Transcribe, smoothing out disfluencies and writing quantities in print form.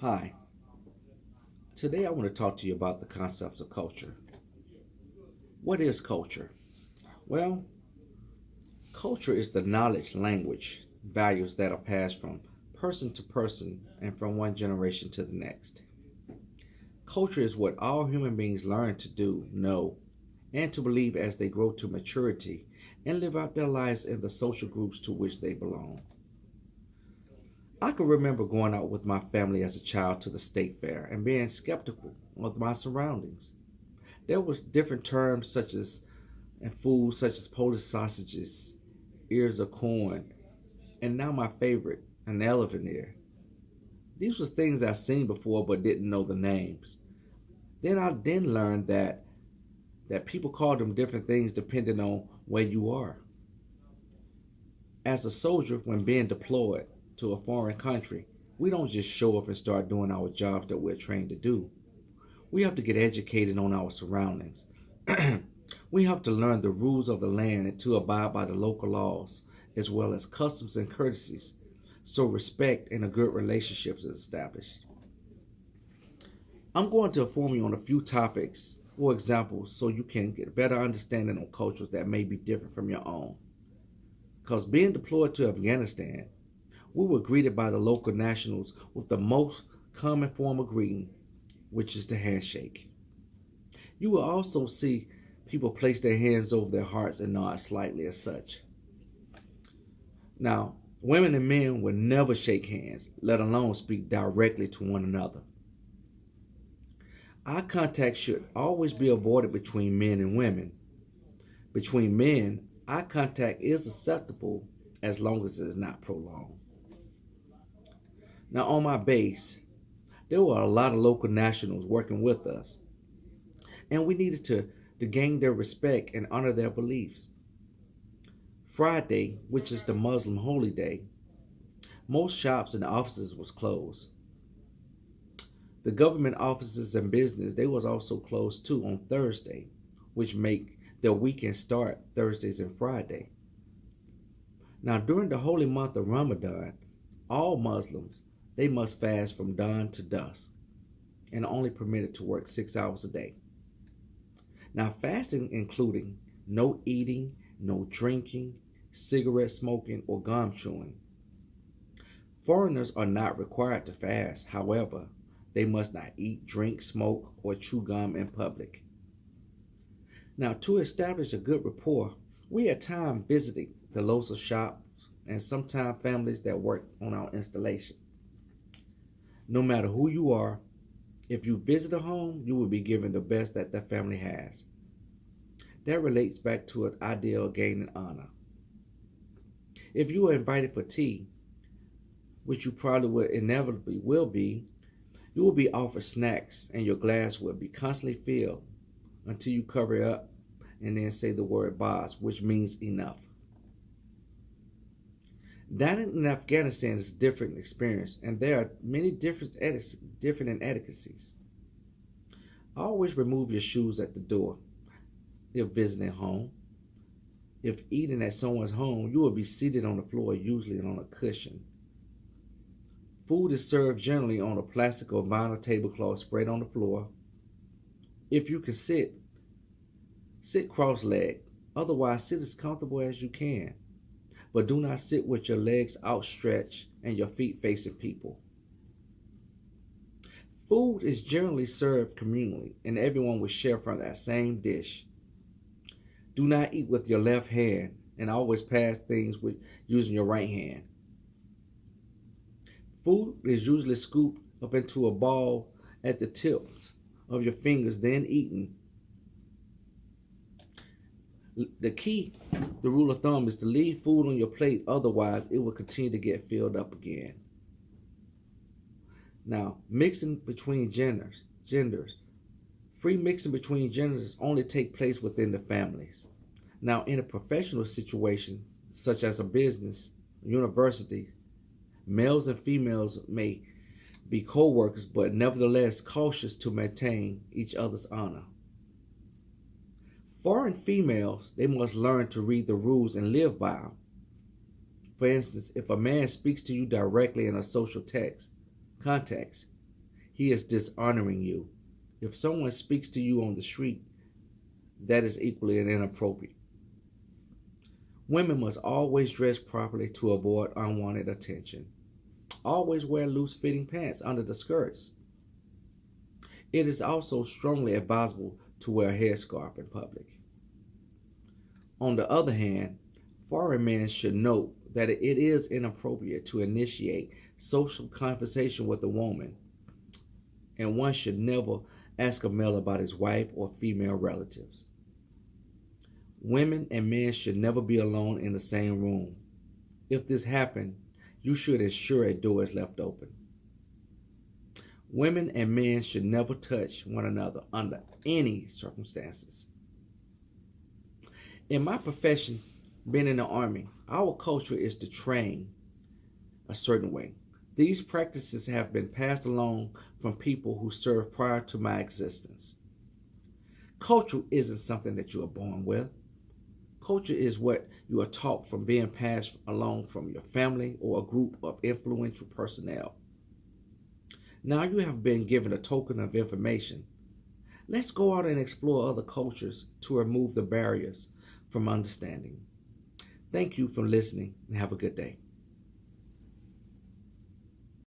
Hi, today I want to talk to you about the concepts of culture. What is culture? Well, culture is the knowledge, language, values that are passed from person to person and from one generation to the next. Culture is what all human beings learn to do, know, and to believe as they grow to maturity and live out their lives in the social groups to which they belong. I can remember going out with my family as a child to the state fair and being skeptical of my surroundings. There was different terms such as and foods such as Polish sausages, ears of corn, and now my favorite, an elephant ear. These were things I'd seen before but didn't know the names. Then learned that people call them different things depending on where you are. As a soldier, when being deployed to a foreign country, we don't just show up and start doing our jobs that we're trained to do. We have to get educated on our surroundings. We have to learn the rules of the land and to abide by the local laws, as well as customs and courtesies, so respect and a good relationship is established. I'm going to inform you on a few topics or examples so you can get a better understanding on cultures that may be different from your own. Because being deployed to Afghanistan, we were greeted by the local nationals with the most common form of greeting, which is the handshake. You will also see people place their hands over their hearts and nod slightly as such. Now, women and men will never shake hands, let alone speak directly to one another. Eye contact should always be avoided between men and women. Between men, eye contact is acceptable as long as it is not prolonged. Now, on my base, there were a lot of local nationals working with us, and we needed to gain their respect and honor their beliefs. Friday, which is the Muslim holy day, most shops and offices was closed. The government offices and business, they was also closed too on Thursday, which make their weekend start Thursdays and Friday. Now during the holy month of Ramadan, all Muslims, they must fast from dawn to dusk and only permitted to work 6 hours a day. Now fasting including no eating, no drinking, cigarette smoking, or gum chewing. Foreigners are not required to fast. However, they must not eat, drink, smoke, or chew gum in public. Now, to establish a good rapport, we had time visiting the local shops and sometimes families that work on our installation. No matter who you are, if you visit a home, you will be given the best that the family has. That relates back to an ideal of gaining honor. If you are invited for tea, which you probably will inevitably will be, you will be offered snacks and your glass will be constantly filled until you cover it up and then say the word boss, which means enough. Dining in Afghanistan is a different experience, and there are many different etiquettes. Always remove your shoes at the door if visiting home. If eating at someone's home, you will be seated on the floor, usually on a cushion. Food is served generally on a plastic or vinyl tablecloth spread on the floor. If you can sit cross-legged. Otherwise, sit as comfortable as you can. But do not sit with your legs outstretched and your feet facing people. Food is generally served communally, and everyone will share from that same dish. Do not eat with your left hand and always pass things with using your right hand. Food is usually scooped up into a ball at the tips of your fingers, then eaten. The rule of thumb is to leave food on your plate, otherwise it will continue to get filled up again. Now, mixing between genders. Free mixing between genders only take place within the families. Now, in a professional situation, such as a business, university, males and females may be co-workers, but nevertheless cautious to maintain each other's honor. Foreign females, they must learn to read the rules and live by them. For instance, if a man speaks to you directly in a social context, he is dishonoring you. If someone speaks to you on the street, that is equally inappropriate. Women must always dress properly to avoid unwanted attention. Always wear loose fitting pants under the skirts. It is also strongly advisable to wear a headscarf in public. On the other hand, foreign men should note that it is inappropriate to initiate social conversation with a woman, and one should never ask a male about his wife or female relatives. Women and men should never be alone in the same room. If this happens, you should ensure a door is left open. Women and men should never touch one another under any circumstances. In my profession, being in the Army, our culture is to train a certain way. These practices have been passed along from people who served prior to my existence. Culture isn't something that you are born with. Culture is what you are taught from being passed along from your family or a group of influential personnel. Now you have been given a token of information. Let's go out and explore other cultures to remove the barriers from understanding. Thank you for listening and have a good day.